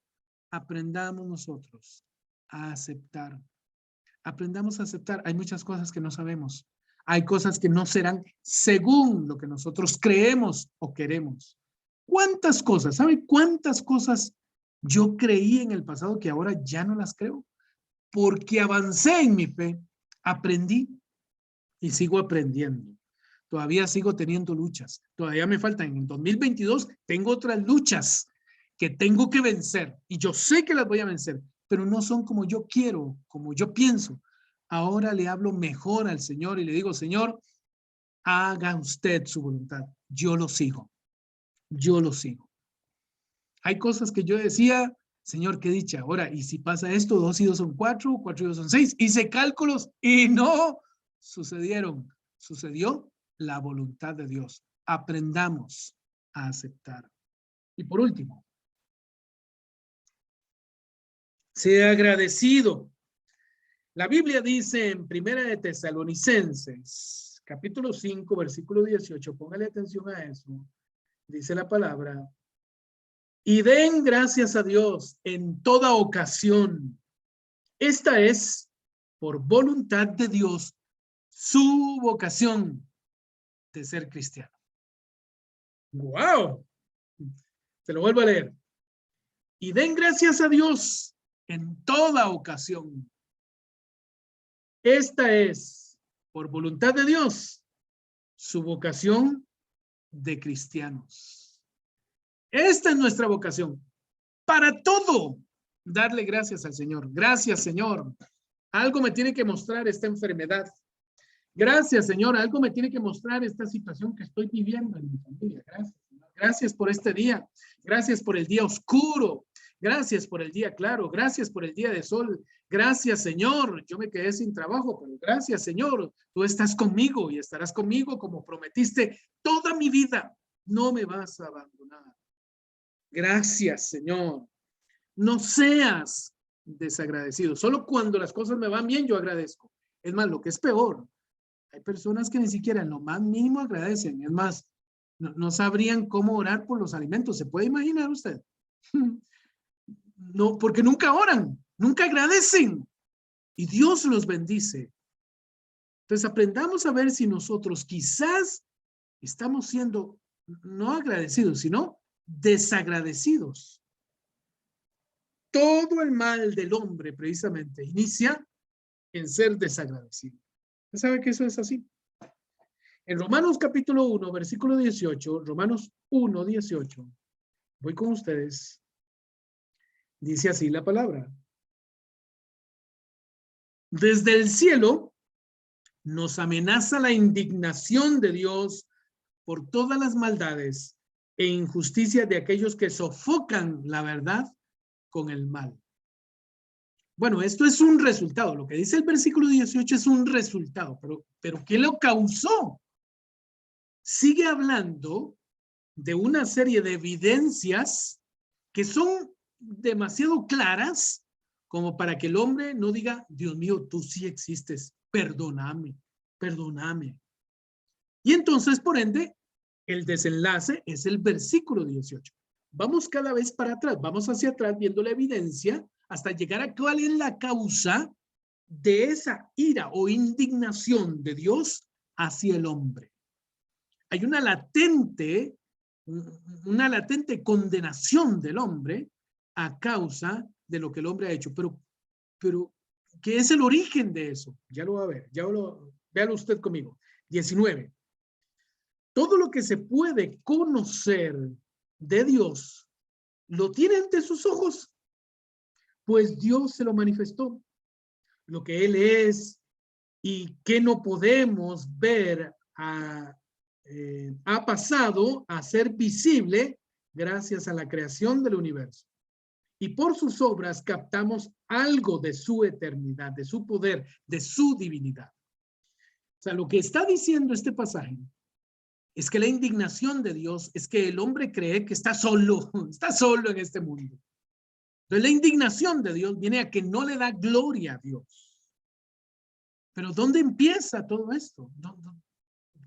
aprendamos nosotros a aceptar. Aprendamos a aceptar. Hay muchas cosas que no sabemos. Hay cosas que no serán según lo que nosotros creemos o queremos. ¿Cuántas cosas? ¿Sabe cuántas cosas yo creí en el pasado que ahora ya no las creo? Porque avancé en mi fe, aprendí y sigo aprendiendo. todavía sigo teniendo luchas. Todavía me faltan. En el 2022 tengo otras luchas que tengo que vencer. Y yo sé que las voy a vencer, pero no son como yo quiero, como yo pienso. Ahora le hablo mejor al Señor y le digo, Señor, haga usted su voluntad. Yo lo sigo. Yo lo sigo. Hay cosas que yo decía, Señor, qué dicha. Ahora, ¿y si pasa esto? 2 y 2 son 4, 4 y 2 son 6. Hice cálculos y no sucedieron. Sucedió la voluntad de Dios. Aprendamos a aceptar. Y por último, sea agradecido. La Biblia dice en Primera de Tesalonicenses, capítulo 5, versículo 18, póngale atención a eso. Dice la palabra, y den gracias a Dios en toda ocasión. Esta es, por voluntad de Dios, su vocación de ser cristiano. ¡Wow! Te lo vuelvo a leer. Y den gracias a Dios en toda ocasión. Esta es, por voluntad de Dios, su vocación de cristianos. Esta es nuestra vocación. Para todo, darle gracias al Señor. Gracias, Señor. Algo me tiene que mostrar esta enfermedad. Gracias, Señor. Algo me tiene que mostrar esta situación que estoy viviendo en mi familia. Gracias, Señor. Gracias por este día. Gracias por el día oscuro. Gracias por el día claro. Gracias por el día de sol. Gracias, Señor. Yo me quedé sin trabajo, pero gracias, Señor. Tú estás conmigo y estarás conmigo como prometiste toda mi vida. No me vas a abandonar. Gracias, Señor. No seas desagradecido. Solo cuando las cosas me van bien, yo agradezco. Es más, lo que es peor, hay personas que ni siquiera en lo más mínimo agradecen. Es más, no sabrían cómo orar por los alimentos. ¿Se puede imaginar usted? No, porque nunca oran, nunca agradecen. Y Dios los bendice. Entonces aprendamos a ver si nosotros quizás estamos siendo no agradecidos, sino desagradecidos. Todo el mal del hombre precisamente inicia en ser desagradecido. ¿Usted sabe que eso es así? En Romanos capítulo 1, versículo 18, Romanos 1, 18, voy con ustedes, dice así la palabra. Desde el cielo nos amenaza la indignación de Dios por todas las maldades e injusticias de aquellos que sofocan la verdad con el mal. Bueno, esto es un resultado. Lo que dice el versículo 18 es un resultado, pero ¿qué lo causó? Sigue hablando de una serie de evidencias que son demasiado claras como para que el hombre no diga, Dios mío, tú sí existes, perdóname, perdóname. Y entonces, por ende, el desenlace es el versículo 18. Vamos cada vez para atrás, vamos hacia atrás viendo la evidencia hasta llegar a cuál es la causa de esa ira o indignación de Dios hacia el hombre. Hay una latente condenación del hombre a causa de lo que el hombre ha hecho. Pero ¿qué es el origen de eso? Ya lo va a ver, véalo usted conmigo. 19. Todo lo que se puede conocer de Dios, lo tiene ante sus ojos, pues Dios se lo manifestó. Lo que Él es y que no podemos ver ha pasado a ser visible gracias a la creación del universo. Y por sus obras captamos algo de su eternidad, de su poder, de su divinidad. O sea, lo que está diciendo este pasaje es que la indignación de Dios es que el hombre cree que está solo en este mundo. Entonces la indignación de Dios viene a que no le da gloria a Dios. Pero ¿dónde empieza todo esto?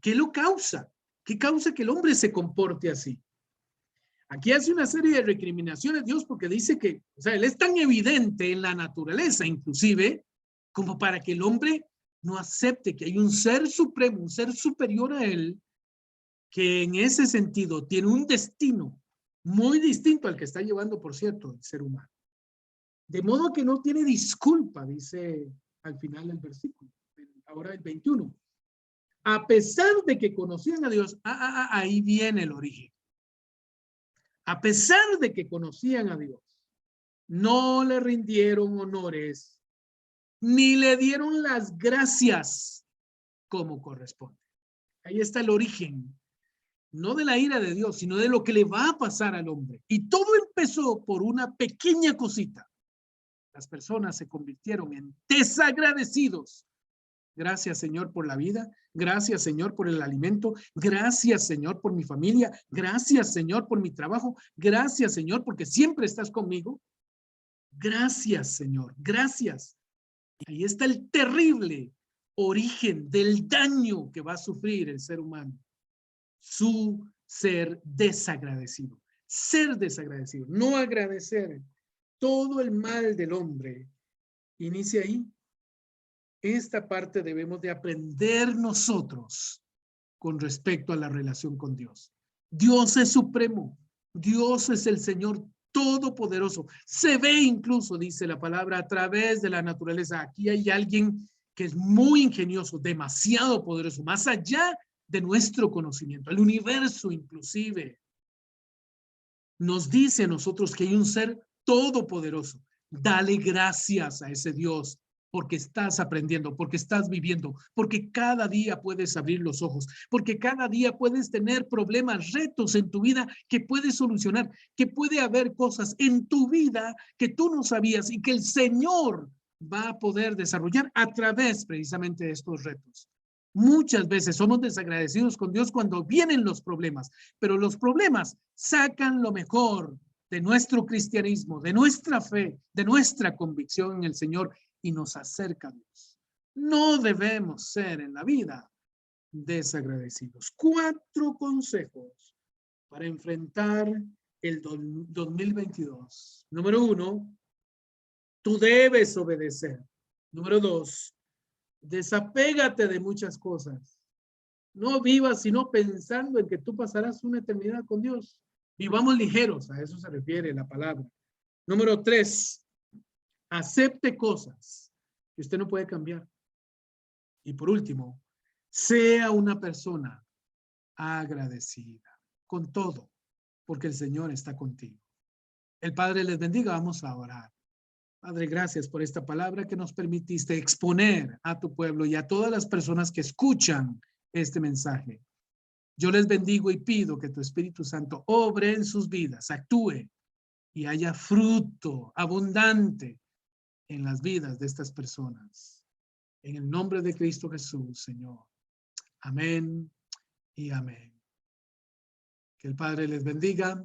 ¿Qué lo causa? ¿Qué causa que el hombre se comporte así? Aquí hace una serie de recriminaciones Dios porque dice que, o sea, Él es tan evidente en la naturaleza inclusive, como para que el hombre no acepte que hay un ser supremo, un ser superior a Él, que en ese sentido tiene un destino muy distinto al que está llevando, por cierto, el ser humano. De modo que no tiene disculpa, dice al final del versículo, ahora el 21. A pesar de que conocían a Dios, ahí viene el origen. A pesar de que conocían a Dios, no le rindieron honores, ni le dieron las gracias como corresponde. Ahí está el origen, no de la ira de Dios, sino de lo que le va a pasar al hombre. Y todo empezó por una pequeña cosita. Las personas se convirtieron en desagradecidos. Gracias, Señor, por la vida. Gracias, Señor, por el alimento. Gracias, Señor, por mi familia. Gracias, Señor, por mi trabajo. Gracias, Señor, porque siempre estás conmigo. Gracias, Señor. Gracias. Ahí está el terrible origen del daño que va a sufrir el ser humano. Su ser desagradecido. Ser desagradecido, no agradecer. Todo el mal del hombre inicia ahí. Esta parte debemos de aprender nosotros con respecto a la relación con Dios. Dios es supremo. Dios es el Señor todopoderoso. Se ve incluso, dice la palabra, a través de la naturaleza. Aquí hay alguien que es muy ingenioso, demasiado poderoso, más allá de nuestro conocimiento. El universo inclusive nos dice a nosotros que hay un ser todopoderoso. Dale gracias a ese Dios porque estás aprendiendo, porque estás viviendo, porque cada día puedes abrir los ojos, porque cada día puedes tener problemas, retos en tu vida que puedes solucionar, que puede haber cosas en tu vida que tú no sabías y que el Señor va a poder desarrollar a través precisamente de estos retos. Muchas veces somos desagradecidos con Dios cuando vienen los problemas, pero los problemas sacan lo mejor de nuestro cristianismo, de nuestra fe, de nuestra convicción en el Señor y nos acerca a Dios. No debemos ser en la vida desagradecidos. 4 consejos para enfrentar el 2022. Número 1, tú debes obedecer. Número 2, desapégate de muchas cosas. No vivas sino pensando en que tú pasarás una eternidad con Dios. Vivamos ligeros, a eso se refiere la palabra. Número 3, acepte cosas que usted no puede cambiar. Y por último, sea una persona agradecida con todo, porque el Señor está contigo. El Padre les bendiga. Vamos a orar. Padre, gracias por esta palabra que nos permitiste exponer a tu pueblo y a todas las personas que escuchan este mensaje. Yo les bendigo y pido que tu Espíritu Santo obre en sus vidas, actúe y haya fruto abundante en las vidas de estas personas. En el nombre de Cristo Jesús, Señor. Amén y amén. Que el Padre les bendiga.